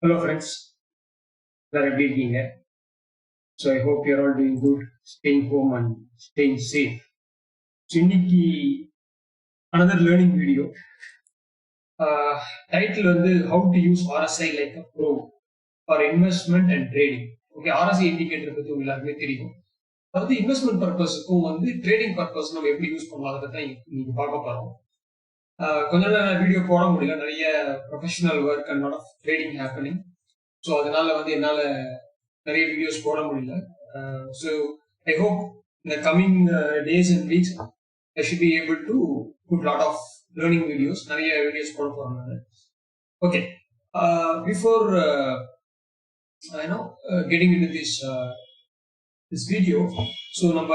Hello friends, எல்லாரும் எப்படி இருக்கீங்க? So I hope you're all doing good, staying home and staying safe. So இன்னைக்கு another learning video. Title வந்து how to use RSI like a pro for investment and trading. Okay, RSI indicator பத்தி உங்களுக்கு எல்லாருமே தெரியும். அதாவது investment பர்பஸுக்கும் வந்து trading purpose நம்ம எப்படி யூஸ் பண்ணலாம் அதை தான் இன்னைக்கு பார்க்க போறோம். கொஞ்ச நேரம் வீடியோ போட முடியல, நிறைய professional work and lot of trading happening. So அதனால வந்து என்னால் நிறைய வீடியோஸ் போட முடியல. ஸோ ஐ ஹோப் இந்த coming days and weeks I should be able to put lot of learning videos, நிறைய வீடியோஸ் போட போகிறேன் நான். Okay, before getting into this video, so நம்ம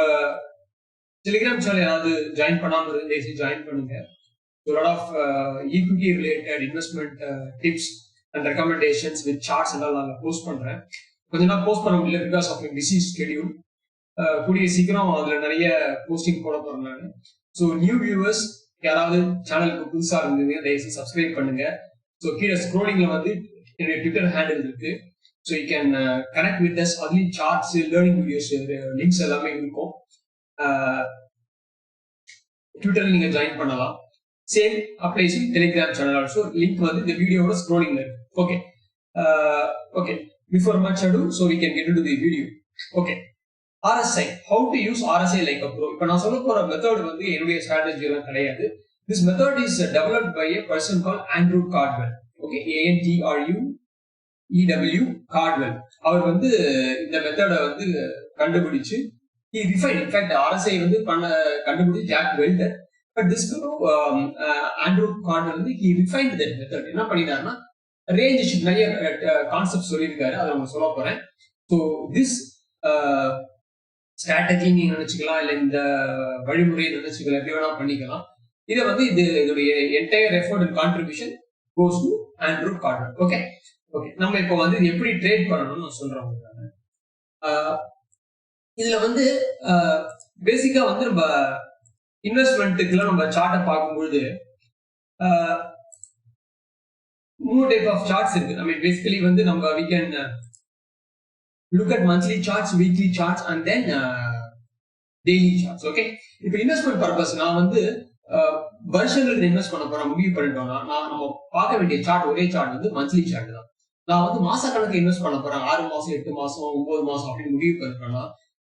டெலிகிராம் சேனல் யாராவது ஜாயின் பண்ணாமல் இருந்து ஜாயின் பண்ணுங்க. A lot of equity related investment tips and recommendations with charts and all நான் போஸ்ட் பண்றேன். கொஞ்ச நாள் போஸ்ட் பண்ண முடியல பிகாஸ் ஆஃப் பிஸி ஸ்கெடியூல். கூடிய சீக்கிரம் அதுல நிறைய போஸ்டிங் போட போறேன் நான். ஸோ நியூ வியூவர்ஸ் யாராவது சேனலுக்கு புதுசா இருந்தது தயவுசெய்து சப்ஸ்கிரைப் பண்ணுங்க. ஸோ கீழே ஸ்க்ரோலிங்ல வந்து என்னுடைய ட்விட்டர் ஹேண்டில் இருக்கு. So you can connect with us. அதுலேயும் சார்ட்ஸ், லேர்னிங் வீடியோஸ், லிங்க்ஸ் எல்லாமே இருக்கும். ட்விட்டர்ல நீங்க ஜாயின் பண்ணலாம். Same applies in Telegram channel also. Link வந்து இந்த வீடியோவோட ஸ்க்ரோலிங்ல இருக்கு. Okay, okay, before much ado, so we can get into the video. Okay, RSI, how to use RSI like a pro. இப்போ நான் சொல்ல போற மெத்தட் வந்து என்னுடைய ஸ்ட்ராட்டஜி எல்லாம் கிடையாது. This method is developed by a person called Andrew Cardwell. Okay, ANDRUEW Cardwell. அவர் வந்து இந்த மெத்தடை வந்து கண்டுபிடிச்சு he refined. In fact, RSI வந்து கண்டுபிடிச்சு Jack Wilder. But this fellow, Andrew Cardwell, he refined that method. என்ன பண்ணிட்டாருன்னா ரேஞ்ச் நிறைய கான்செப்ட் சொல்லியிருக்காரு, அதை நம்ம சொல்ல போறேன். ஸோ திஸ் ஸ்ட்ராட்டஜி நீங்க நினைச்சுக்கலாம், இல்லை இந்த வழிமுறையை நினைச்சுக்கலாம், எப்படி வேணா பண்ணிக்கலாம். இதை வந்து இதோடைய entire effort and contribution goes to Andrew Cardwell. Okay, okay, நம்ம இப்போ வந்து எப்படி ட்ரேட் பண்ணணும்னு நான் சொல்றேன் உங்களுக்கு. இதுல வந்து பேசிக்கா வந்து நம்ம இன்வெஸ்ட்மெண்ட்டுக்குலாம் நம்ம சார்ட்டை பார்க்கும்பொழுது மூணு டைப் ஆஃப் சார்ட்ஸ் இருக்கு. நம்ம பேசிக்கலி வந்து நம்ம we can look at monthly charts, weekly charts and then daily charts. Okay, இப்போ இன்வெஸ்ட்மெண்ட் பர்பஸ் நான் வந்து வருஷங்களுக்கு இன்வெஸ்ட் பண்ண போறேன் முடிவு பண்ணிட்டோம்னா நம்ம பார்க்க வேண்டிய சார்ட் ஒரே சார்ட் வந்து மந்த்லி சார்ட் தான். நான் வந்து மாச கணக்கு இன்வெஸ்ட் பண்ண போறேன் 6 மாசம் 8 மாசம் 9 மாசம் அப்படின்னு முடிவு பண்ணிட்டோம்னா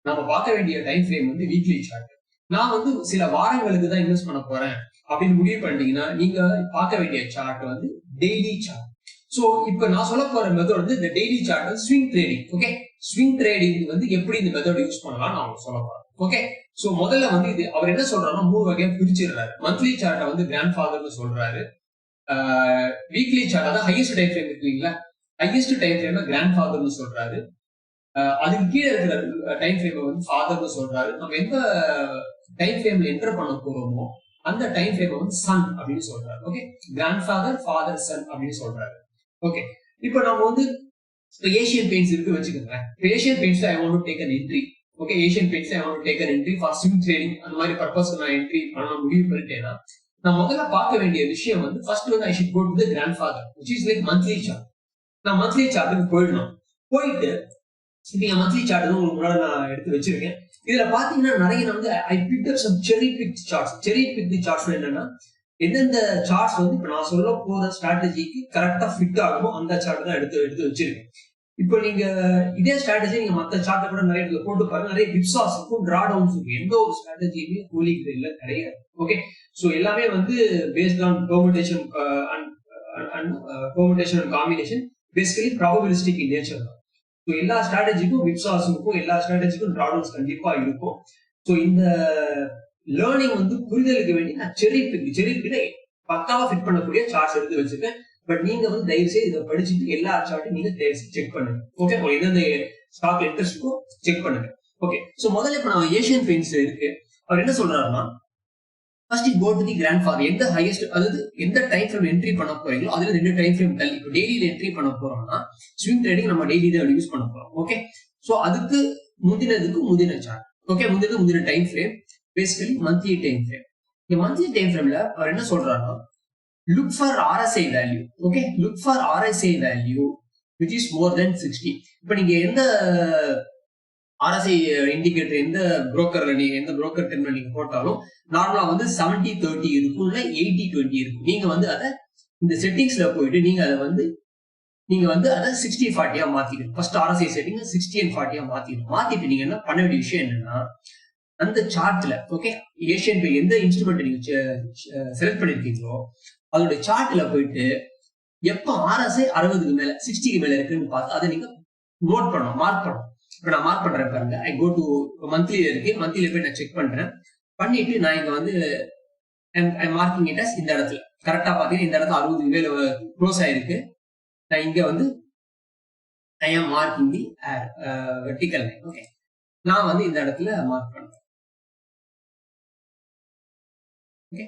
நம்ம பார்க்க வேண்டிய டைம் ஃப்ரேம் வந்து வீக்லி சார்ட். நான் வந்து சில வாரங்களுக்கு தான் இன்வெஸ்ட் பண்ண போறேன் அப்படின்னு முடிவு பண்ணிட்டீங்கன்னா நீங்க பார்க்க வேண்டிய சார்ட் வந்து டெய்லி சார்ட். ஸோ இப்போ நான் சொல்ல போற மெத்தட் வந்து இந்த டெய்லி சார்ட் வந்து swing trading. Okay, swing trading வந்து எப்படி இந்த மெத்தட் யூஸ் பண்ணலாம் நான் உங்களுக்கு சொல்ல போறேன். ஓகே, ஸோ முதல்ல வந்து இது அவர் என்ன சொல்றாருன்னா 3 வகையா பிரிச்சிடுறாரு. மந்த்லி சார்ட்டை வந்து கிராண்ட் ஃபாதர்னு சொல்றாரு. வீக்லி சார்ட் அதாவது ஹையஸ்ட் டைம் ஃப்ரேம் இருக்குங்களா, ஹையஸ்ட் டைம் ஃப்ரேம் கிராண்ட் ஃபாதர்னு சொல்றாரு. அதுக்கு கீழே இருக்கிற டைம் ஃப்ரேம் வந்து ஃபாதர்னு சொல்றாரு. நம்ம எந்த டைம் ஃப்ரேம்ல என்டர் பண்ண போறோமோ அந்த டைம் ஃப்ரேம் வந்து சன் அப்படின்னு சொல்றாரு. Okay, grandfather, father, son அப்படின்னு சொல்றாரு. ஓகே, இப்போ நம்ம வந்து ஏஷியன் பெயிண்ட்ஸ் இருக்கு வச்சுக்கோங்க. இப்போ Asian paints I want to take an entry. Okay, Asian paints I want to take an entry for swing trading. அந்த மாதிரி பர்பஸ் நான் என்ட்ரி பண்ண முடிவு பண்ணிட்டேன்னா நான் முதல்ல பார்க்க வேண்டிய விஷயம் வந்து ஃபர்ஸ்ட் வந்து I should go to the grandfather which is like monthly chart. நான் மந்த்லி சார்ட்டுக்கு போயிடணும். போயிட்டு இப்போ என் மந்த்லி சார்ட் வந்து உங்களுக்கு முன்னாடி நான் எடுத்து வச்சிருக்கேன். இதுல பாத்தீங்கன்னா நிறைய நான் வந்து ஐ பிக்ட் அப் சம் செரி பிக்ட் சார்ட்ஸ். செரி பிக்ட் சார்ட்ஸ் என்னன்னா எந்தெந்த சார்ட்ஸ் வந்து இப்போ நான் சொல்ல போற ஸ்ட்ராட்டஜிக்கு கரெக்டா ஃபிட் ஆகுமோ அந்த சார்ட் தான் எடுத்து வச்சிருக்கேன். இப்போ நீங்க இதே ஸ்ட்ராட்டஜி நீங்க மற்ற சார்ட்டை கூட நிறைய இடத்துல போட்டு பாருங்க, நிறைய விப்சாஸ் இருக்கும், டிரா டவுன்ஸ் இருக்கும். எந்த ஒரு ஸ்ட்ராட்டஜியுமே ஹோலி கிரெயில்ல கிடையாது. ஓகே, ஸோ எல்லாமே வந்து based on permutation and combination, basically probabilistic in nature தான். ஸோ எல்லா ஸ்ட்ராட்டஜிக்கும் விப்சாஸ் இருக்கும், எல்லா ஸ்ட்ராட்டஜிக்கும் டிராடவுன்ஸ் கண்டிப்பா இருக்கும். ஸோ இந்த லேர்னிங் வந்து புரிதலுக்கு வேண்டி நான் செரி பிக்ல பக்காவா ஃபிட் பண்ணக்கூடிய சார்ட்ஸ் எடுத்து வச்சிருக்கேன். பட் நீங்க வந்து தயவு செய்து இதை படிச்சுட்டு எல்லா சார்ட்டும் நீங்க தயவு செய்து செக் பண்ணுங்க. ஓகே, உங்களுக்கு எந்தெந்த ஸ்டாக் இன்ட்ரெஸ்ட் இருக்கோ செக் பண்ணுங்க. ஓகே, ஸோ முதல்ல இப்போ நான் ஏஷியன் பெயிண்ட்ஸ் இருக்கு. அவர் என்ன சொல்றாருன்னா first go to the grandfather. எந்த ஹையஸ்ட், அதாவது எந்த டைம் ஃப்ரேம் என்ட்ரி பண்ண போறீங்களோ அதுல 2 டைம் ஃப்ரேம் தள்ளி இப்போ டெய்லியில என்ட்ரி பண்ண போறோம்னா ஸ்விங் ட்ரேடிங் நம்ம டெய்லி தான் யூஸ் பண்ண போறோம். ஓகே, ஸோ அதுக்கு முந்தின சார்ட். ஓகே, முந்தின time frame basically monthly time frame. இந்த மந்த்லி டைம் ஃப்ரேம்ல அவர் என்ன சொல்றாருன்னா look for RSI value. Okay, look for RSI value which is more than 60. இப்போ நீங்க எந்த RSI இண்டிகேட்டர் எந்த புரோக்கர்ல நீங்க எந்த புரோக்கர் டெர்மினல் நீங்க போட்டாலும் நார்மலா வந்து 70-30 இருக்கும், இல்ல 80-20 இருக்கும். நீங்க வந்து அதை இந்த செட்டிங்ஸ்ல போயிட்டு நீங்க அதை 60-40 மாத்திக்கணும். ஃபர்ஸ்ட் RSI செட்டிங் 60 and 40 மாத்திக்கணும். மாத்திட்டு நீங்க என்ன பண்ண வேண்டிய விஷயம் என்னன்னா, அந்த சார்ட்ல ஓகே ஏஷியன் பே எந்த இன்ஸ்ட்ருமெண்ட் நீங்க செலக்ட் பண்ணிருக்கீங்களோ அதோட சார்ட்ல போயிட்டு எப்ப RSI 60க்கு மேல 60க்கு மேல இருக்குன்னு பார்த்து அதை நீங்க நோட் பண்ணணும், மார்க் பண்ணணும். இப்ப நான் மார்க் பண்றேன் பாருங்க. ஐ கோ டு மந்த்லில இருக்கு, மந்த்லில போய் நான் செக் பண்றேன். பண்ணிட்டு நான் இங்க வந்து மார்க்கிங் இட் அஸ் இந்த இடத்துல கரெக்டா பாத்தீங்கன்னா இந்த இடத்துல 60க்கு மேல க்ளோஸ் ஆயிருக்கு. நான் இங்க வந்து ஐ ஆம் மார்க்கிங் தி வெர்டிகல் லைன். ஓகே, நான் வந்து இந்த இடத்துல மார்க் பண்றேன். ஓகே,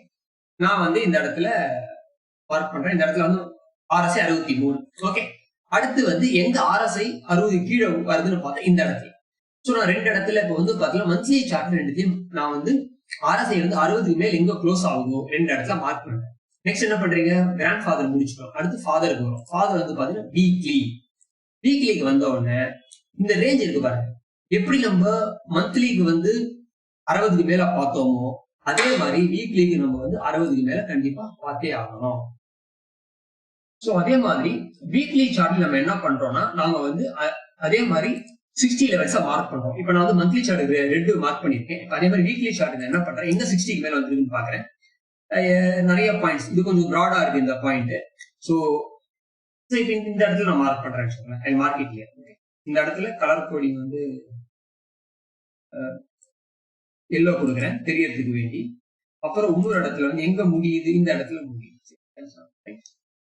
நான் வந்து இந்த இடத்துல மார்க் பண்றேன். இந்த இடத்துல வந்து RSI 63. ஓகே, அடுத்து வந்து எங்க RSI 60 கீழே வருதுன்னு பார்த்தா இந்த இடத்துல. சோ நான் ரெண்டு இடத்துல இப்ப வந்து பாத்தீங்கன்னா மந்த்லி சார்ட் ரெண்டுத்தையும் நான் வந்து RSI வந்து 60க்கு மேல எங்க க்ளோஸ் ஆகுதோ ரெண்டு இடத்துல மார்க் பண்றேன். நெக்ஸ்ட் என்ன பண்றீங்க, கிராண்ட் ஃபாதர் முடிச்சிட்டோம். அடுத்து ஃபாதருக்கு வரும். ஃபாதர் வந்து பாத்தீங்கன்னா வீக்லிக்கு வந்த உடனே இந்த ரேஞ்ச் இருக்கு பாருங்க. எப்படி நம்ம மந்த்லிக்கு வந்து 60க்கு மேல பார்த்தோமோ அதே மாதிரி வீக்லிக்கு நம்ம வந்து 60க்கு மேல கண்டிப்பா பார்த்தே ஆகணும். சோ அதே மாதிரி வீக்லி சார்ட்ல நம்ம என்ன பண்றோம்னா நாங்க வந்து அதே மாதிரி 60 லெவல்ஸா மார்க் பண்றோம். இப்ப நான் வந்து மந்த்லி சார்ட் ரெண்டு மார்க் பண்ணிருக்கேன். அதே மாதிரி வீக்லி சார்ட் என்ன பண்றேன், எங்க 60க்கு மேல வந்துருக்குன்னு பாக்குறேன். நிறைய பாயிண்ட்ஸ், இது கொஞ்சம் ப்ராடா இருக்கு இந்த பாயிண்ட். சோ இப்ப இந்த இடத்துல நான் மார்க் பண்றேன்னு சொல்றேன். ஐ மார்க் இட் ஹியர். இந்த இடத்துல கலர் கோடிங் வந்து எல்லோ கொடுக்குறேன் தெரியறதுக்கு வேண்டி. அப்புறம் இன்னொரு இடத்துல வந்து எங்க முடியுது, இந்த இடத்துல முடியுது.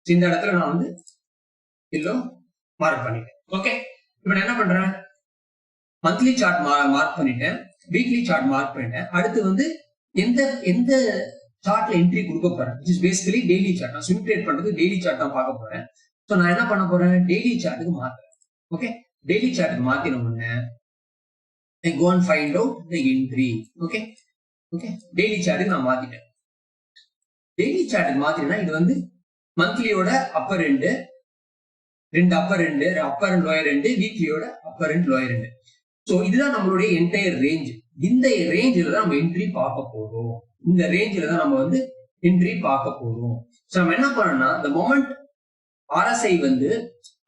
இந்த இடத்துல நான் வந்து எல்லோ மார்க் பண்ணிட்டேன். ஓகே, இப்ப நான் என்ன பண்றேன், மந்த்லி சார்ட் மார்க் பண்ணிட்டேன், வீக்லி சார்ட் மார்க் பண்ணிட்டேன். அடுத்து வந்து எந்த சார்ட்ல என்ட்ரி கொடுக்க போறேன், which is basically daily chart. நான் ஸ்விங் ட்ரேட் பண்றது டெய்லி சார்ட் தான் பார்க்க போறேன். சோ நான் என்ன பண்ண போறேன், டெய்லி சார்ட்டுக்கு மாத்துறேன். ஓகே, டெய்லி சார்ட்டுக்கு மாத்தின உடனே I go and find out the entry. Okay, daily சார்ட்டுக்கு நான் மாத்திட்டேன். டெய்லி சார்ட்டுக்கு மாத்தினா இது வந்து மந்த்லியோட அப்பர் ரெண்டு அப்பர் அண்ட் லோயர் ரெண்டு, வீக்லியோட அப்பர் அண்ட் லோயர் ரெண்டு. சோ இதுதான் நம்மளுடைய என்டையர் ரேஞ்ச். இந்த ரேஞ்சில தான் நம்ம என்ட்ரி பார்க்க போறோம். இந்த ரேஞ்சில தான் நம்ம வந்து என்ட்ரி பார்க்க போறோம். சோ நம்ம என்ன பண்ணோம்னா, the moment RSI வந்து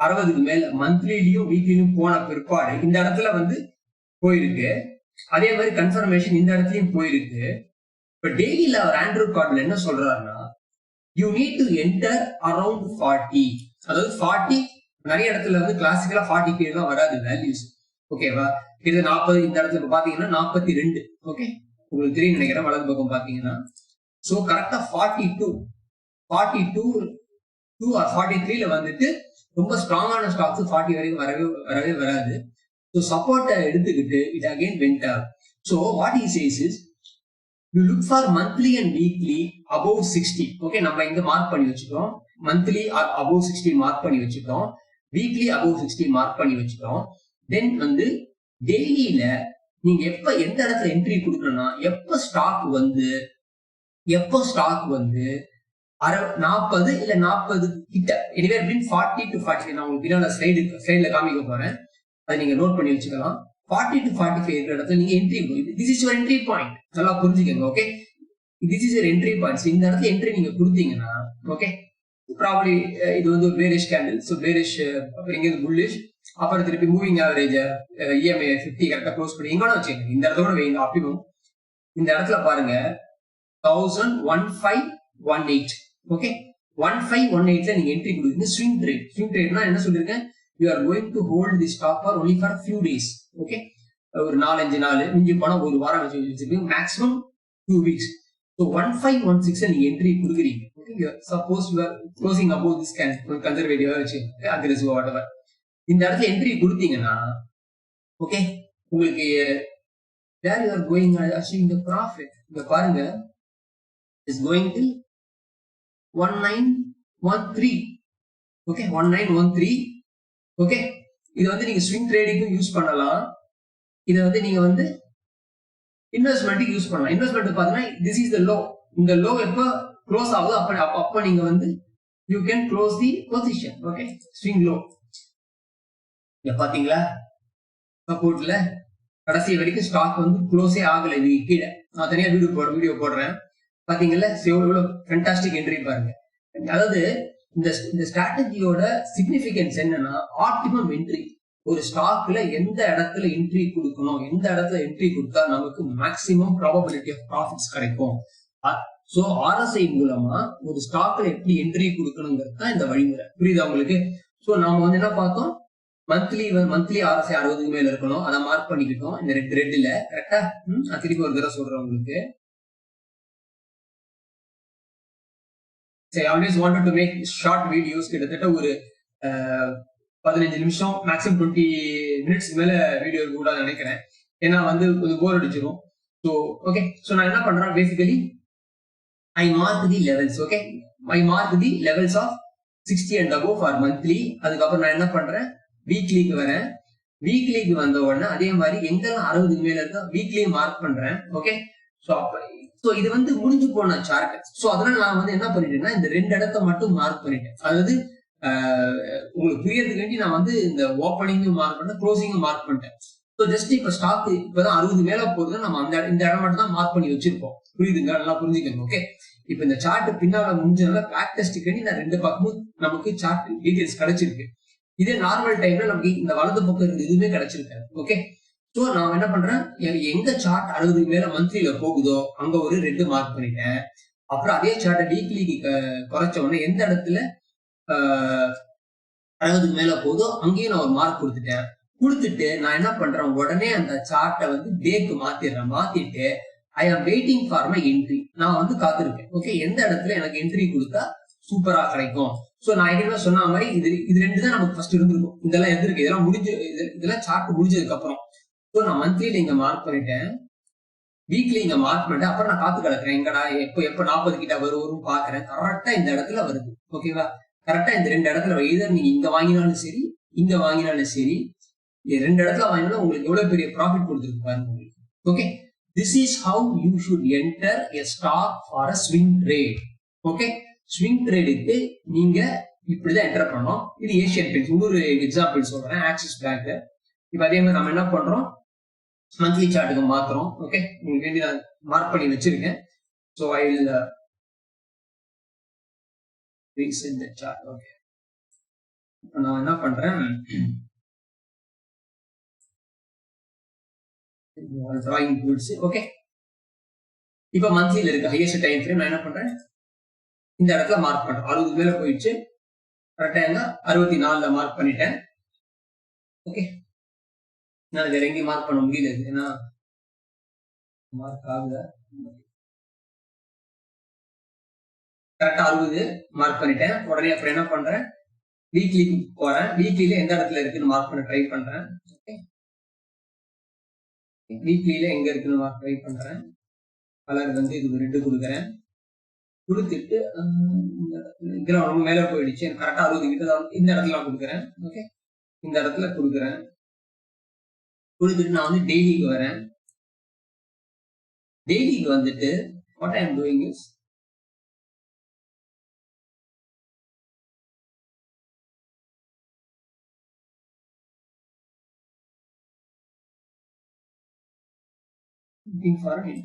60க்கு மேல மந்த்லிலயும் வீக்லியும் போன பிற்பாடு இந்த இடத்துல வந்து போயிருக்கு. அதே மாதிரி கன்ஃபர்மேஷன் இந்த இடத்துலயும் போயிருக்கு. இப்ப டெய்லில அவர் ஆண்ட்ரூ கார்ட்ல என்ன சொல்றாருன்னா, you need to enter around 40. அதாவது 40 நிறைய இடத்துல வந்து கிளாசிக்கலா 40 கீழே தான் வராது வேல்யூஸ். ஓகேவா, இது 40. இந்த இடத்துல இப்ப பாத்தீங்கன்னா 42. ஓகே, உங்களுக்கு தெரியும் நினைக்கிறேன் வலது பக்கம் பாத்தீங்கன்னா. சோ கரெக்டா 42 or 43ல வந்துட்டு ரொம்ப ஸ்ட்ராங்கான ஸ்டாக்ஸ் 40 வரைக்கும் வரவே வராது. சோ சப்போர்ட்டை எடுத்துக்கிட்டு it again went up. So what he says is you look for monthly and weekly above 60. Okay, நம்ம இங்க மார்க் பண்ணி வச்சுட்டோம். மந்த்லி above 60 மார்க் பண்ணி வச்சுட்டோம், வீக்லி above 60 மார்க் பண்ணி வச்சுட்டோம். தென் வந்து டெய்லியில நீங்க எந்த இடத்துல என்ட்ரி கொடுக்கணும்னா, எப்ப ஸ்டாக் வந்து 40 இல்ல 40 கிட்ட, anywhere between 40 to 45. நான் உங்களுக்கு பின்னால ஸ்லைட்ல காமிக்க போறேன், அதை நீங்க நோட் பண்ணி வச்சுக்கலாம். 40 to 45 இருக்கிற இடத்துல நீங்க entry, this is your entry point. நல்லா புரிஞ்சுக்கங்க. Okay, this is your entry point. So இந்த இடத்துல என்ட்ரி நீங்க கொடுத்தீங்கன்னா, ஓகே, ப்ராபபிலி இது வந்து ஒரு bearish candle. So bearish, அப்புறம் இங்க bullish, அப்புறம் திருப்பி மூவிங் ஆவரேஜ் EMA 50 கரெக்டா க்ளோஸ் பண்ணி எங்க வச்சுக்கோங்க. இந்த இடத்துல கூட வைங்க ஆப்டிமம். இந்த இடத்துல பாருங்க 1518. ஓகே, 1518ல நீங்க என்ட்ரி கொடுக்குறீங்க. ஸ்விங் ட்ரேட்னா என்ன சொல்லிருக்கேன், you are going to hold the stock for only for few days. Okay, ஒரு 4-5 நாள், மிஞ்சி போனா ஒரு வாரம் வச்சிருக்கீங்க, மேக்ஸிமம் 2 weeks. So 1516 நீங்க என்ட்ரி கொடுக்குறீங்க. Okay, suppose you are closing above this can conservative வச்சு aggressive whatever, இந்த இடத்துல என்ட்ரி கொடுத்தீங்கன்னா, ஓகே, உங்களுக்கு where you are going achieving the profit. இங்க பாருங்க, is going to 1913. Okay, 1913. Okay, இது வந்து நீங்க ஸ்விங் ட்ரேடிங்கும் யூஸ் பண்ணலாம். இதை வந்து நீங்க வந்து இன்வெஸ்ட்மெண்ட்டுக்கு யூஸ் பண்ணலாம். இன்வெஸ்ட்மெண்ட் பாத்தீங்கன்னா this is the low. இந்த லோ எப்ப க்ளோஸ் ஆகுது அப்ப நீங்க வந்து you can close the position. Okay, swing low. இங்க பாத்தீங்களா சப்போர்ட்ல கடைசி வரைக்கும் ஸ்டாக் வந்து க்ளோஸே ஆகல. இது கீழே நான் தனியா வீடியோ போடுறேன். பாத்தீங்கல்ல எவ்வளவு ஃபேண்டாஸ்டிக் என்ட்ரி பாருங்க. அதாவது இந்த ஸ்ட்ராட்டஜியோட சிக்னிபிகன்ஸ் என்னன்னா ஆப்டிமம் என்ட்ரி. ஒரு ஸ்டாக்ல எந்த இடத்துல என்ட்ரி கொடுக்கணும், எந்த இடத்துல என்ட்ரி கொடுத்தா நமக்கு மேக்சிமம் ப்ராபபிலிட்டி ஆஃப் ப்ராஃபிட்ஸ் கிடைக்கும். சோ RSI மூலமா ஒரு ஸ்டாக்ல எப்படி என்ட்ரி கொடுக்கணுங்கிறது தான் இந்த வழிமுறை. புரியுதா உங்களுக்கு? சோ நாம வந்து என்ன பார்த்தோம், மந்த்லி RSI 60 மேல இருக்கணும். அதை மார்க் பண்ணிக்கிட்டோம் இந்த ரெட்ல. கரெக்டா? நான் திருப்பி ஒரு தடவை சொல்றேன் உங்களுக்கு. I always wanted to make short videos. கிட்டத்தட்ட ஒரு 15 நிமிஷம் மேக்ஸிமம் 20 மினிட்ஸ் மேல வீடியோ கூட நினைக்கிறேன். ஏன்னா வந்து கொஞ்சம் போர் அடிச்சிடும். ஸோ ஓகே, ஸோ நான் என்ன பண்றேன், basically I mark the levels. Okay, I mark the levels of 60 and above for monthly. அதுக்கப்புறம் நான் என்ன பண்றேன், வீக்லிக்கு வரேன். வீக்லிக்கு வந்த உடனே அதே மாதிரி எங்கெல்லாம் 60 மேல இருக்கா வீக்லி மார்க் பண்றேன். ஓகே, ஸோ இது வந்து முடிஞ்சு போன சார்ட். ஸோ அதனால நான் வந்து என்ன பண்ணிட்டேன்னா இந்த 2 இடத்த மட்டும் மார்க் பண்ணிட்டேன். அதாவது உங்களுக்கு புரியறதுக்கு வேண்டி நான் வந்து இந்த ஓப்பனிங்கும் மார்க் பண்ணேன், க்ளோசிங்கும் மார்க் பண்ணிட்டேன். ஸோ ஜஸ்ட் இப்ப ஸ்டாக் இப்பதான் 60 மேல போகுது, நம்ம இந்த இடம் மட்டும் தான் மார்க் பண்ணி வச்சிருப்போம். புரியுதுங்க? நல்லா புரிஞ்சுக்கணும். ஓகே, இப்ப இந்த சார்ட் பின்னால முடிஞ்சதுனால பேக் டெஸ்ட்டுக்கு வேண்டி நான் 2 பக்கமும் நமக்கு சார்ட் டீடைல்ஸ் கிடைச்சிருக்கு. இதே நார்மல் டைம்ல நமக்கு இந்த வலது பக்கம் இருந்து எதுவுமே கிடைச்சிருக்காது. ஓகே, ஸோ நான் என்ன பண்றேன், எங்க சார்ட் 60 மேல மந்த்லியில போகுதோ அங்க ஒரு 2 மார்க் பண்ணிட்டேன். அப்புறம் அதே சார்ட்டை வீக்லிக்கு குறைச்ச உடனே எந்த இடத்துல 60 மேல போகுதோ அங்கேயும் நான் ஒரு மார்க் கொடுத்துட்டு நான் என்ன பண்றேன், உடனே அந்த சார்ட்டை வந்து டேக்கு மாத்திட்டு ஐ ஆம் வெயிட்டிங் ஃபார் மை என்ட்ரி. நான் வந்து காத்திருக்கேன். ஓகே, எந்த இடத்துல எனக்கு என்ட்ரி கொடுத்தா சூப்பரா கிடைக்கும். சோ நான் ஏற்கனவே சொன்ன மாதிரி இது 2 தான் நமக்கு ஃபர்ஸ்ட் இருந்திருக்கும். இதெல்லாம் எதிர்க்கு இதெல்லாம் இதெல்லாம் சார்ட் முடிஞ்சதுக்கு அப்புறம். ஸோ நான் மந்த்லியில இங்க மார்க் பண்ணிட்டேன், வீக்லி இங்க மார்க் பண்ணிட்டேன். அப்புறம் நான் காத்து கிடக்குறேன், எங்கடா எப்ப 40 கிட்ட வரும் பாக்குறேன். கரெக்டா இந்த இடத்துல வருது. ஓகேவா? கரெக்டா இந்த 2 இடத்துல எதர் நீங்க இங்க வாங்கினாலும் சரி இங்க வாங்கினாலும் சரி, 2 இடத்துல வாங்கினாலும் உங்களுக்கு எவ்வளவு பெரிய ப்ராஃபிட் கொடுத்துருக்கு பாருங்க உங்களுக்கு. Okay, this is how you should enter a stock for a swing trade. Okay, swing ட்ரேடுக்கு நீங்க இப்படிதான் என்டர் பண்ணோம். இது ஏசியன் பெயிண்ட்ஸ். இன்னொரு எக்ஸாம்பிள் சொல்றேன், ஆக்சிஸ் பேங்க். இப்ப அதே மாதிரி நம்ம என்ன பண்றோம், மந்த்லி சார்ட்டுக்கு மாத்துறோம். ஓகே, உங்களுக்கு வேண்டி நான் மார்க் பண்ணி வச்சிருக்கேன். So I will reset the chart. Okay, இப்போ நான் என்ன பண்றேன், டிராயிங் டூல்ஸ். ஓகே, இப்போ மந்த்லியில இருக்கு ஹையஸ்ட் டைம் ஃப்ரேம். நான் என்ன பண்றேன், இந்த இடத்துல மார்க் பண்றேன். 60 மேல போயிடுச்சு. கரெக்டா 64ல மார்க் பண்ணிட்டேன். ஓகே, நான் வேற எங்கேயும் மார்க் பண்ண முடியல, ஏன்னா மார்க் ஆகுதா. கரெக்டா 60 மார்க் பண்ணிட்டேன். உடனே அப்புறம் என்ன பண்றேன், வீக்லிக்கு போறேன். வீக்லியில எந்த இடத்துல இருக்குன்னு மார்க் பண்ண ட்ரை பண்றேன். ஓகே, வீக்லியில எங்க இருக்குன்னு மார்க் ட்ரை பண்றேன். கலர் வந்து இது 2 கொடுக்குறேன். கொடுத்துட்டு இதெல்லாம் ரொம்ப மேல போயிடுச்சு. கரெக்டா 60 கிட்ட தான் இந்த இடத்துல கொடுக்குறேன். ஓகே, இந்த இடத்துல கொடுக்குறேன். கொடுத்துட்டு நான் வந்து டெய்லிக்கு வரேன். டெய்லிக்கு வந்துட்டு what I am doing is looking for it.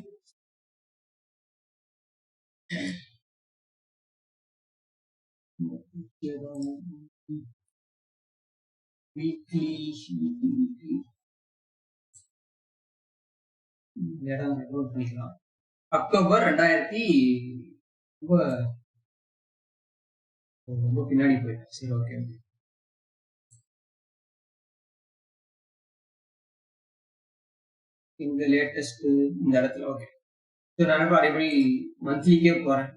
Weekly. பண்ணிக்கலாம். அக்டோபர் 2000 ரொம்ப பின்னாடி போயிட்டேன். சரி, ஓகே, இந்த லேட்டஸ்ட் இந்த இடத்துல. ஓகே, நான் அதேபடி மந்த்லிக்கே போறேன்.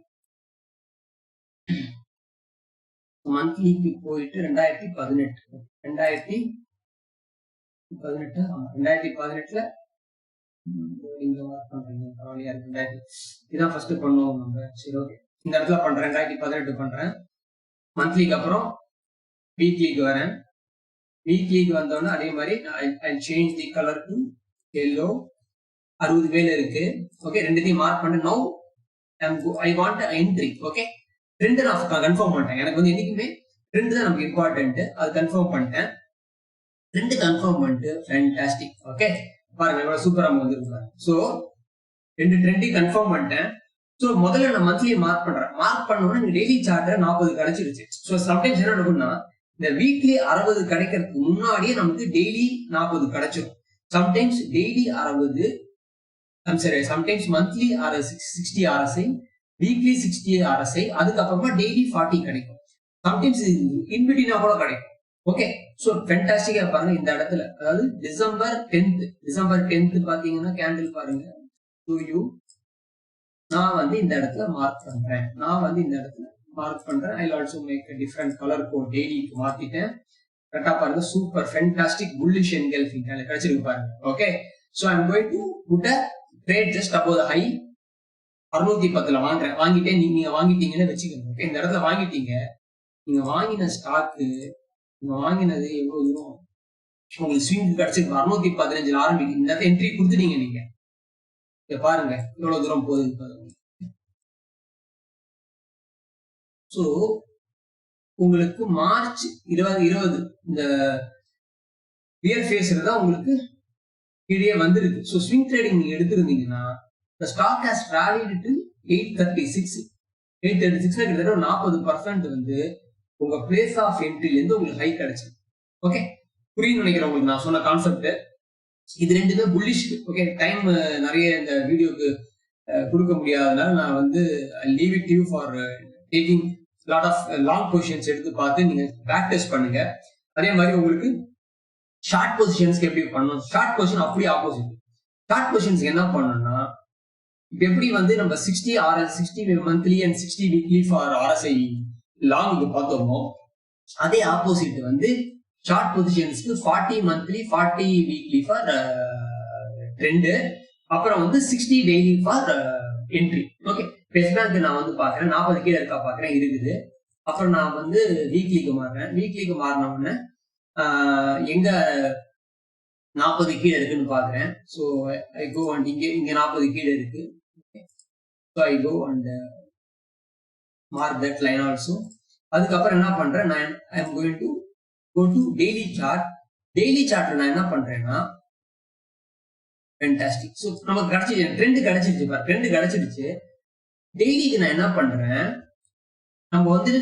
மந்த்லிக்கு போயிட்டு 2018 இங்க மார்க் பண்றீங்க. பரவாயில்லையா இருக்கு. இதான் ஃபர்ஸ்ட் பண்ணுவோம் நம்ம. சரி, ஓகே, இந்த இடத்துல பண்றேன். 2018 பண்றேன். மந்த்லிக்கு அப்புறம் வீக்லிக்கு வரேன். வீக்லிக்கு வந்தோடனே அதே மாதிரி I change the colour to yellow. 60 மேல இருக்கு. ஓகே, 2த்தையும் மார்க் பண்ணேன். Now I want entry. Okay, 2 நான் கன்ஃபார்ம் பண்ணிட்டேன். எனக்கு வந்து என்னைக்குமே 2 தான் நமக்கு இம்பார்ட்டன்ட். அது கன்ஃபார்ம் பண்ணிட்டேன். ட்ரெண்ட் கன்ஃபார்ம் பண்ணிட்டு ஃபேண்டாஸ்டிக். ஓகே பாருங்க எவ்வளவு சூப்பரா வந்துருக்காங்க. ஸோ 2 ட்ரெண்டையும் கன்ஃபார்ம் பண்ணிட்டேன். ஸோ முதல்ல நான் மந்த்லி மார்க் பண்றேன். மார்க் பண்ணோன்னா எனக்கு டெய்லி சார்ட்டை 40 கிடைச்சிருச்சு. ஸோ சம்டைம்ஸ் என்ன நடக்கும்னா இந்த வீக்லி 60 கிடைக்கிறதுக்கு முன்னாடியே நமக்கு டெய்லி 40 கிடைச்சிடும். Sometimes daily 60, sometimes monthly 60 RSI, weekly 60 RSI, அதுக்கப்புறமா டெய்லி 40 கிடைக்கும். சம்டைம்ஸ் இன்பிட்வீனா கூட கிடைக்கும். ஓகே ஸோ ஃபென்டாஸ்டிக்கா பாருங்க இந்த இடத்துல, அதாவது டிசம்பர் 10th பாத்தீங்கன்னா கேண்டில் பாருங்க டு யூ. நான் வந்து இந்த இடத்துல மார்க் பண்றேன். I also make a different color code டெய்லிக்கு மாத்திட்டேன். கரெக்டா பாருங்க சூப்பர் ஃபென்டாஸ்டிக் புல்லிஷ் என்கல்ஃபிங் கிடைச்சிருக்கு பாருங்க. Okay so I am going to put a trade just above the high 610ல வாங்கிட்டேன். நீங்க வாங்கிட்டீங்கன்னு வச்சுக்கோங்க. ஓகே இந்த இடத்துல வாங்கிட்டீங்க. நீங்க வாங்கின ஸ்டாக்கு நீங்க வாங்கினது எவ்வளவு தூரம் உங்களுக்கு ஸ்விங் கிடைச்சிருக்கு 615 ஆரம்பிக்கு. இந்த இடத்துல என்ட்ரி கொடுத்துட்டீங்க நீங்க. பாருங்க எவ்வளவு தூரம் போகுது. சோ உங்களுக்கு மார்ச் 2020 இந்த ரியல் ஃபேஸ்ல தான் உங்களுக்கு கீழே வந்துருக்கு. ஸோ ஸ்விங் ட்ரேடிங் நீங்க எடுத்திருந்தீங்கன்னா the stock has rallied to 836 கிட்டத்தட்ட ஒரு 40% வந்து உங்க பிளேஸ் ஆஃப் என்ட்ரில இருந்து உங்களுக்கு ஹை கிடைச்சு. ஓகே புரியுன்னு நினைக்கிறேன் உங்களுக்கு நான் சொன்ன கான்செப்ட். இது ரெண்டுமே புல்லிஷ். ஓகே டைம் நிறைய இந்த வீடியோக்கு கொடுக்க முடியாதனால நான் வந்து leave it you for taking lot of long positions எடுத்து பார்த்து நீங்க பேக் டெஸ்ட் பண்ணுங்க. அதே மாதிரி உங்களுக்கு ஷார்ட் பொசிஷன்ஸ்க்கு எப்படி பண்ணணும், ஷார்ட் பொசிஷன் அப்படியே ஆப்போசிட். ஷார்ட் பொசிஷன்ஸ்க்கு என்ன பண்ணணும்னா இப்ப எப்படி வந்து நம்ம 60 monthly and 60 weekly for RSI லாங்குக்கு பார்த்தோமோ அதே ஆப்போசிட் வந்து ஷார்ட் பொசிஷன்ஸ்க்கு 40 மந்த்லி 40 வீக்லி ஃபார் ட்ரெண்ட், அப்புறம் வந்து 60 daily for entry. Okay best bank நான் வந்து பாக்குறேன் 40 கீழே இருக்கா பாக்குறேன் இருக்குது. அப்புறம் நான் வந்து வீக்லிக்கு மாறின உடனே எங்க 40 கீழே இருக்குன்னு பாக்குறேன். ஸோ ஐ கோ அண்ட் இங்க 40 கீழே இருக்கு. So I go and mark that line also. அதுக்கப்புறம் என்ன பண்றேன் நான் I am going to go to daily chart. Daily சார்ட்ல நான் என்ன பண்றேன்னா ஃபேண்டாஸ்டிக். ஸோ நமக்கு கிடைச்சிச்சு ட்ரெண்ட் கிடைச்சிடுச்சு. டெய்லிக்கு நான் என்ன பண்றேன், நம்ம வந்து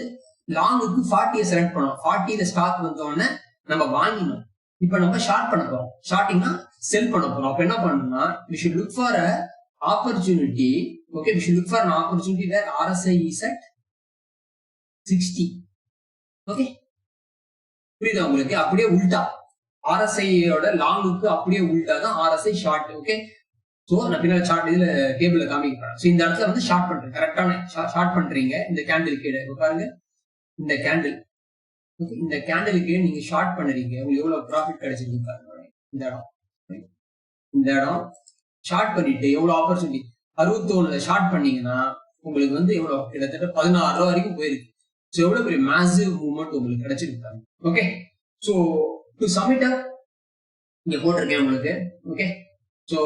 லாங்குக்கு 40 செலக்ட் பண்ணோம். 40ல ஸ்டாக் வந்தோடனே நம்ம வாங்கினோம். இப்ப நம்ம ஷார்ட் பண்ண போறோம். ஷார்ட்டிங்னா செல் பண்ண போறோம். அப்ப என்ன பண்ணணும்னா we should look for a opportunity. Okay, we should look for an opportunity where RSI is at 60. Okay, புரியுதா உங்களுக்கு? அப்படியே உல்டா RSI யோட லாங்குக்கு அப்படியே உல்டா தான் RSI ஷார்ட். ஓகே சோ நான் பின்னாடி சார்ட் இதுல டேபிள்ல காமிக்கிறேன். சோ இந்த இடத்துல வந்து ஷார்ட் பண்றேன். கரெக்டான ஷார்ட் பண்றீங்க. இந்த கேண்டில் கீழே பாருங்க, இந்த கேண்டில் இந்த கேண்டலுக்கு நீங்க ஷார்ட் பண்ணுறீங்க, உங்களுக்கு எவ்வளவு ப்ராஃபிட் கிடைச்சிருக்கு பாருங்க. இந்த இடம் ஷார்ட் பண்ணிட்டு எவ்வளவு ஆப்பர்ச்சுனிட்டி 61ல ஷார்ட் பண்ணீங்கன்னா உங்களுக்கு வந்து எவ்வளவு கிட்டத்தட்ட 16 ரூபா வரைக்கும் போயிருக்கு. ஸோ எவ்வளவு பெரிய மேசிவ் மூவ்மெண்ட் உங்களுக்கு கிடைச்சிருக்காங்க. Okay so to submit up இங்க போட்டிருக்கேன் உங்களுக்கு. Okay so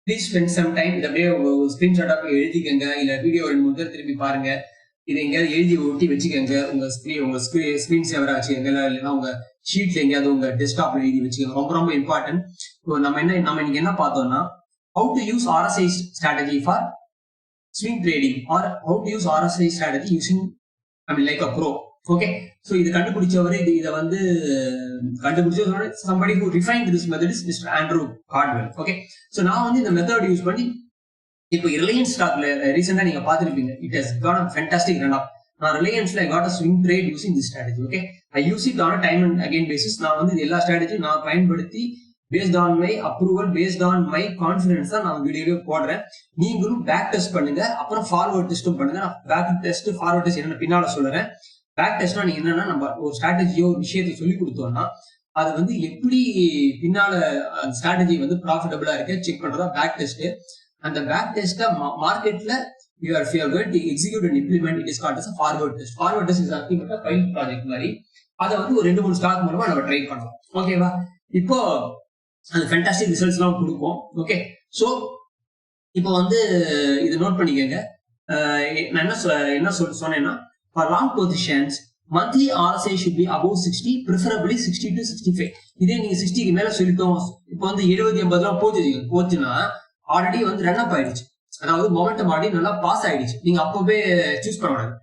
please spend some time. இதை அப்படியே உங்க ஸ்கிரீன்ஷாட் எழுதிக்கங்க, இல்ல வீடியோ 2-3 தடவை திரும்பி பாருங்க. இதை எங்கேயாவது எழுதி ஒட்டி வச்சுக்கோங்க. உங்க ஸ்கிரீன் சேவரா வச்சுக்கோங்க, இல்லைன்னா உங்க ஷீட்ல எங்கேயாவது உங்க டெஸ்க்டாப்ல எழுதி வச்சுக்கோங்க. ரொம்ப ரொம்ப இம்பார்ட்டன்ட். நம்ம இன்னைக்கு என்ன பார்த்தோம்னா how to use RSI strategy for swing trading or how to use RSI strategy using like a pro. Okay, so இது கண்டுபிடிச்சவரு இதை வந்து கண்டுபிடிச்சவரு somebody who refined this method is Mr. Andrew Caldwell. Okay, so நான் வந்து இந்த method use பண்ணி இப்போ Reliance ஸ்டாக்ல ரீசெண்டா நீங்க பாத்துருப்பீங்க, it has got a fantastic run up. நான் ரிலையன்ஸ்ல got a swing trade using this strategy. Okay, I use it on a time and again basis. நான் வந்து எல்லா ஸ்ட்ராட்டஜியும் நான் பயன்படுத்தி based on my approval, based on my confidence தான் நான் வீடியோவே போடுறேன். நீங்களும் பேக் டெஸ்ட் பண்ணுங்க, அப்புறம் ஃபார்வர்ட் டெஸ்ட்டும் பண்ணுங்க. நான் பேக் டெஸ்ட் ஃபார்வர்ட் டெஸ்ட் என்னன்னு பின்னால சொல்றேன். பேக் டெஸ்ட்னா நீங்க என்னன்னா நம்ம ஒரு ஸ்ட்ராட்டஜியோ ஒரு விஷயத்தை சொல்லி கொடுத்தோம்னா அது வந்து எப்படி பின்னால அந்த ஸ்ட்ராட்டஜி வந்து ப்ராஃபிட்டபிளா இருக்கு செக் பண்றதா பேக் டெஸ்ட். அந்த பேக் டெஸ்ட் மார்க்கெட்ல you are going to execute and implement, it is called as a forward test. Forward test is nothing but a pilot project மாதிரி. அதை வந்து ஒரு 2-3 ஸ்டாக் மூலமா நம்ம ட்ரை பண்ணலாம். ஓகேவா? இப்போ அந்த ஃபேண்டாஸ்டிக் ரிசல்ட்ஸ் எல்லாம் கொடுப்போம். ஓகே, சோ இப்போ வந்து இது நோட் பண்ணிக்கோங்க. நான் என்ன சொன்னேன்னா for long positions monthly RSI should be above 60, preferably 60 to 65. இதே நீங்க 60 க்கு மேல சொல்லிட்டோம், இப்போ வந்து 70 80 போச்சுன்னா ஆல்ரெடி வந்து ரன் அப் ஆயிடுச்சு, அதாவது மொமெண்டம் ஆல்ரெடி நல்லா பாஸ் ஆயிடுச்சு. நீங்க அப்பவே சூஸ் பண்ண கூடாது.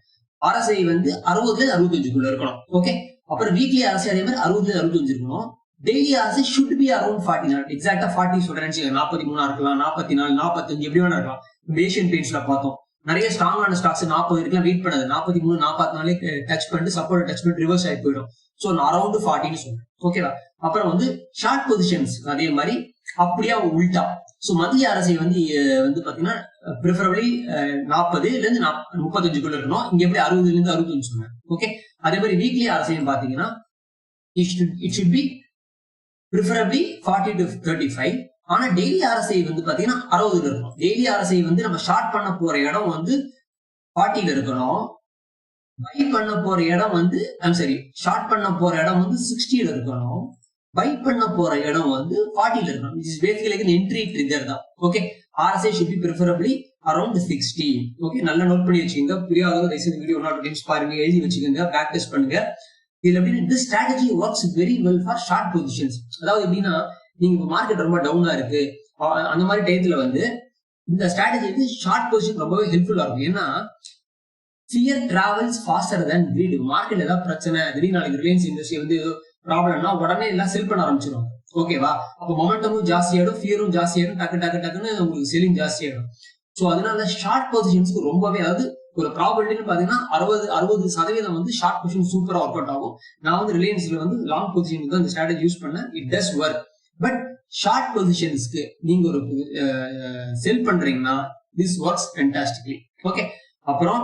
RSI வந்து 60ல 65க்குள்ள இருக்கணும். ஓகே, அப்புறம் வீக்லி RSI அதே மாதிரி 60ல 65 இருக்கணும். Daily RSI should be around 40. எக்ஸாக்டா 40 சொல்றேன்னு 43 இருக்கலாம், 44 45 எப்படி வேணா இருக்கலாம். ஏஷியன் பெயிண்ட்ஸ்ல பார்த்தோம், நிறைய ஸ்ட்ராங்கான ஸ்டாக்ஸ் 40 இருக்கலாம் வெயிட் பண்ணாது, 43 44 டச் பண்ணிட்டு சப்போர்ட் டச் பண்ணிட்டு ரிவர்ஸ் ஆகி போயிடும். ஸோ அரௌண்ட் 40ன்னு சொல்றேன். ஓகேவா? அப்புறம் வந்து ஷார்ட் பொசிஷன்ஸ் அதே மாதிரி அப்படியே உல்டா. ஸோ மந்த்லி RSI வந்து பாத்தீங்கன்னா ப்ரிஃபரபிளி 40ல இருந்து 35க்குள்ள இருக்கணும். இங்க எப்படி 60ல இருந்து 65 சொன்னேன். ஓகே, அதே மாதிரி வீக்லி RSI பாத்தீங்கன்னா it should be preferably 40 to 35. ஆனா டெய்லி RSI வந்து பாத்தீங்கன்னா 60ல இருக்கணும். டெய்லி RSI வந்து நம்ம ஷார்ட் பண்ண போற இடம் வந்து 40ல இருக்கணும். பை பண்ண போற இடம் வந்து ஷார்ட் பண்ண போற இடம் வந்து 60ல இருக்கணும். பை பண்ண போற இடம் வந்து 40ல இருக்கணும். This is basically like an entry trigger தான். Okay, RSI should be preferably around 60. Okay, நல்லா நோட் பண்ணி வச்சுக்கோங்க. புரியாதவங்க தயவுசெய்து வீடியோ ஒரு டைம்ஸ் பாருங்க, எழுதி வச்சுக்கோங்க, பிராக்டிஸ் பண்ணுங்க. இதுல எப்படின்னா this strategy works very well for short positions. அதாவது எப்படின்னா நீங்க இப்போ மார்க்கெட் ரொம்ப டவுனா இருக்கு அந்த மாதிரி டயத்துல வந்து இந்த ஸ்ட்ராட்டஜி வந்து ஷார்ட் பொசிஷன் ரொம்பவே ஹெல்ப்ஃபுல்லா இருக்கும். ஏன்னா fear travels faster than greed. Market ஏதாவது பிரச்சனை, திடீர்னு நாளைக்கு ரிலையன்ஸ் இண்டஸ்ட்ரி வந்து ஏதோ ப்ராப்ளம்னா உடனே எல்லாம் செல் பண்ண ஆரம்பிச்சிடும். ஓகேவா? அப்போ மொமெண்டமும் ஜாஸ்தியாயிடும், ஃபியரும் ஜாஸ்தியாயிடும், டக்குன்னு உங்களுக்கு செல்லிங் ஜாஸ்தியாயிடும். ஸோ அதனால ஷார்ட் பொசிஷன்ஸ்க்கு ரொம்பவே, அதாவது ஒரு ப்ராபபிலிட்டின்னு பாத்தீங்கன்னா 60% வந்து ஷார்ட் பொசிஷன் சூப்பரா ஒர்க் அவுட் ஆகும். நான் வந்து ரிலையன்ஸ்ல வந்து லாங் பொசிஷனுக்கு தான் இந்த ஸ்ட்ராட்டஜி யூஸ் பண்ணேன். It does work. But short பொசிஷன்ஸ்க்கு நீங்க ஒரு செல் பண்றீங்கன்னா திஸ் ஒர்க்ஸ் ஃபேண்டாஸ்டிக்லி. ஓகே, அப்புறம்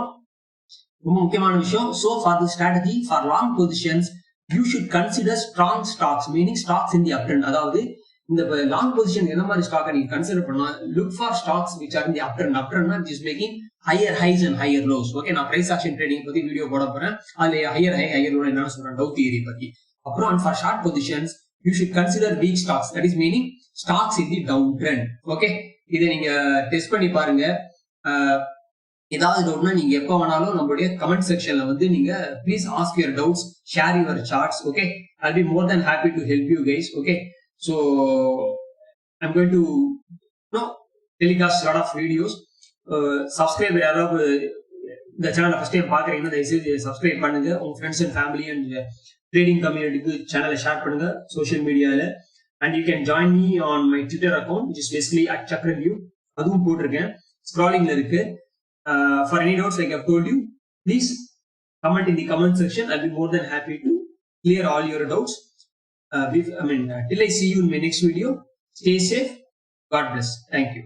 ரொம்ப முக்கியமான விஷயம், so for the strategy for long positions you should consider strong stocks, meaning stocks in the up trend. அதாவது இந்த லாங் பொசிஷன் என்ன மாதிரி ஸ்டாக்கை நீங்க கன்சிடர் பண்ணா, look for stocks which are in the up trend. Up ட்ரெண்ட்னா it is making higher highs and higher lows. Okay, நான் price action trading பத்தி வீடியோ போட போறேன். அதுல ஹையர் ஹை ஹையர் லோ என்னன்னு சொல்றேன், டவு தியரி பத்தி. அப்புறம் for short positions you should consider weak stocks, that is meaning stocks in the downtrend. Okay, இதை நீங்க டெஸ்ட் பண்ணி பாருங்க. ஏதாவது டவுட்னா நீங்க எப்ப வேணாலும் நம்மளுடைய கமெண்ட் செக்ஷன்ல வந்து நீங்க please ask your doubts, share your charts. Okay, I'll be more than happy to help you guys. Okay, so I'm going to telecast a lot of videos. Subscribe யாராவது இந்த சேனலை ஃபர்ஸ்ட் டைம் பாக்குறீங்கன்னா தயவுசெய்து subscribe பண்ணுங்க. உங்க friends and family and trading கம்யூனிட்டிக்கு சேனலை share பண்ணுங்க சோஷியல் மீடியால. And you can join me on my Twitter account which is basically @chakraview. அதுவும் போட்டிருக்கேன், ஸ்க்ராலிங்ல இருக்கு. For any doubts like I've told you, please comment in the comment section. I'll be more than happy to clear all your doubts. Till I see you in my next video, stay safe. God bless. Thank you.